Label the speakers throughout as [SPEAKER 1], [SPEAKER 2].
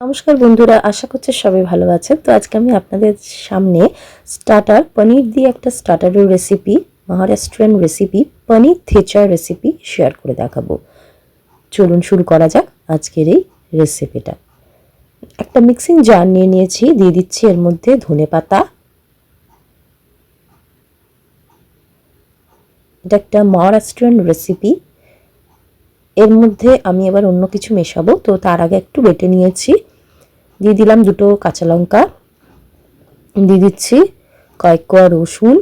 [SPEAKER 1] নমস্কার বন্ধুরা, আশা করছি সবাই ভালো আছেন। তো আজকে আমি আপনাদের সামনে স্টার্টার পনির দিয়ে একটা স্টার্টারের রেসিপি, মহারাষ্ট্রিয়ান রেসিপি পনির থেচার রেসিপি শেয়ার করে দেখাবো। চলুন শুরু করা যাক আজকের এই রেসিপিটা। একটা মিক্সিং জার নিয়ে নিয়েছি, দিয়ে দিচ্ছি এর মধ্যে ধনেপাতা। এটা একটা মহারাষ্ট্রিয়ান রেসিপি, এর মধ্যে আমি এবার অন্য কিছু মেশাবো, তো তার আগে একটু বেটে নিয়েছি। দিয়ে দিলাম দুটো কাঁচা লঙ্কা, দিয়ে দিচ্ছি কয়েক কোয়া রসুন,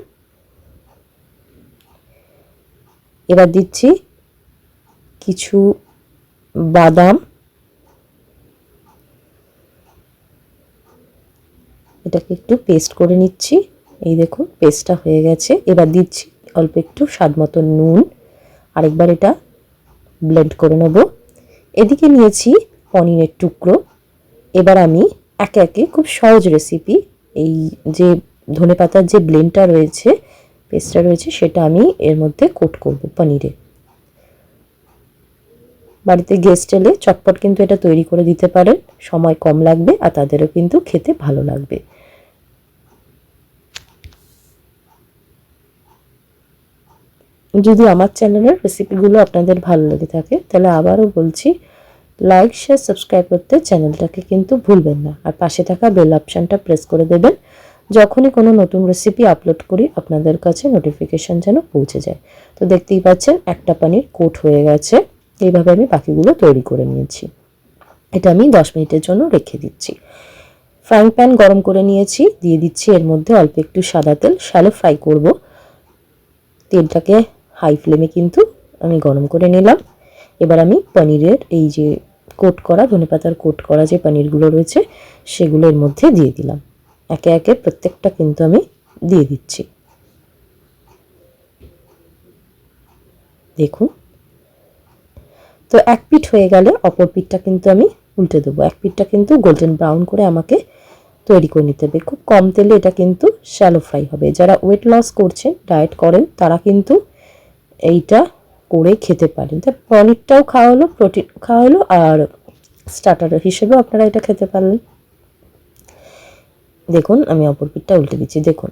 [SPEAKER 1] এবার দিচ্ছি কিছু বাদাম, এটাকে একটু পেস্ট করে নিচ্ছি। এই দেখুন পেস্টটা হয়ে গেছে। এবার দিচ্ছি অল্প একটু স্বাদ মতো নুন, আরেকবার এটা ব্লেন্ড করে নেব। এদিকে নিয়েছি পনিরের টুকরো। এবার আমি একে একে, খুব সহজ রেসিপি, এই যে ধনেপাতার যে ব্লেন্ডটা রয়েছে, পেস্টটা রয়েছে, সেটা আমি এর মধ্যে কোট করব পনিরে। বাড়িতে গেস্ট এলে চটপট কিন্তু এটা তৈরি করে দিতে পারেন, সময় কম লাগবে আর তাদেরও কিন্তু খেতে ভালো লাগবে। যদি আমার চ্যানেলের রেসিপিগুলো আপনাদের ভালো লেগে থাকে তাহলে আবারও বলছি, লাইক শেয়ার সাবস্ক্রাইব করতে চ্যানেলটাকে কিন্তু ভুলবেন না, আর পাশে থাকা বেল অপশানটা প্রেস করে দেবেন। যখনই কোনো নতুন রেসিপি আপলোড করি আপনাদের কাছে নোটিফিকেশান যেন পৌঁছে যায়। তো দেখতেই পাচ্ছেন একটা পনির কোট হয়ে গেছে। এইভাবে আমি বাকিগুলো তৈরি করে নিয়েছি। এটা আমি 10 মিনিটের জন্য রেখে দিচ্ছি। ফ্রাইং প্যান গরম করে নিয়েছি, দিয়ে দিচ্ছি এর মধ্যে অল্প একটু সাদা তেল। শ্যালো ফ্রাই করব, তেলটাকে হাই ফ্লেমে কিন্তু আমি গরম করে নিলাম। এবার আমি পনিরের এই যে কোট করা, ধনেপাতার কোট করা যে পনিরগুলো রয়েছে সেগুলোর মধ্যে দিয়ে দিলাম। একে একে প্রত্যেকটা কিন্তু আমি দিয়ে দিচ্ছি। দেখুন, তো এক পিঠ হয়ে গেলে অপর পিঠটা কিন্তু আমি উল্টে দেবো। এক পিঠটা কিন্তু গোল্ডেন ব্রাউন করে আমাকে তৈরি করে নিতে হবে। খুব কম তেলে এটা কিন্তু শ্যালো ফ্রাই হবে। যারা ওয়েট লস করছেন, ডায়েট করেন, তারা কিন্তু এইটা করে খেতে পারেন। তা পনিরটাও খাওয়া হলো, প্রোটিন খাওয়া হলো, আর স্টার্টার হিসেবেও আপনারা এটা খেতে পারলেন। দেখুন আমি অপর পিঠটা উল্টে দিচ্ছি। দেখুন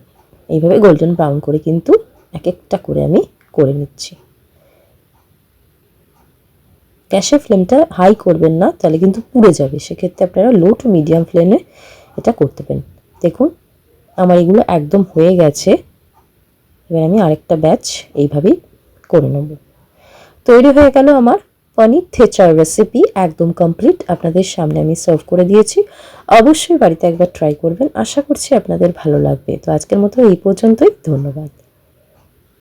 [SPEAKER 1] এইভাবে গোল্ডেন ব্রাউন করে কিন্তু এক একটা করে আমি করে নিচ্ছি। গ্যাসের ফ্লেমটা হাই করবেন না, তাহলে কিন্তু পুড়ে যাবে। সেক্ষেত্রে আপনারা লো টু মিডিয়াম ফ্লেমে এটা করতে পারেন। দেখুন আমার এগুলো একদম হয়ে গেছে। এবার আমি আরেকটা ব্যাচ এইভাবেই করে নেব। তৈরি হয়ে গেল আমার পনির থেচার রেসিপি, একদম কমপ্লিট। আপনাদের সামনে আমি সার্ভ করে দিয়েছি। অবশ্যই বাড়িতে একবার ট্রাই করবেন, আশা করছি আপনাদের ভালো লাগবে। তো আজকের মতো এই পর্যন্তই, ধন্যবাদ।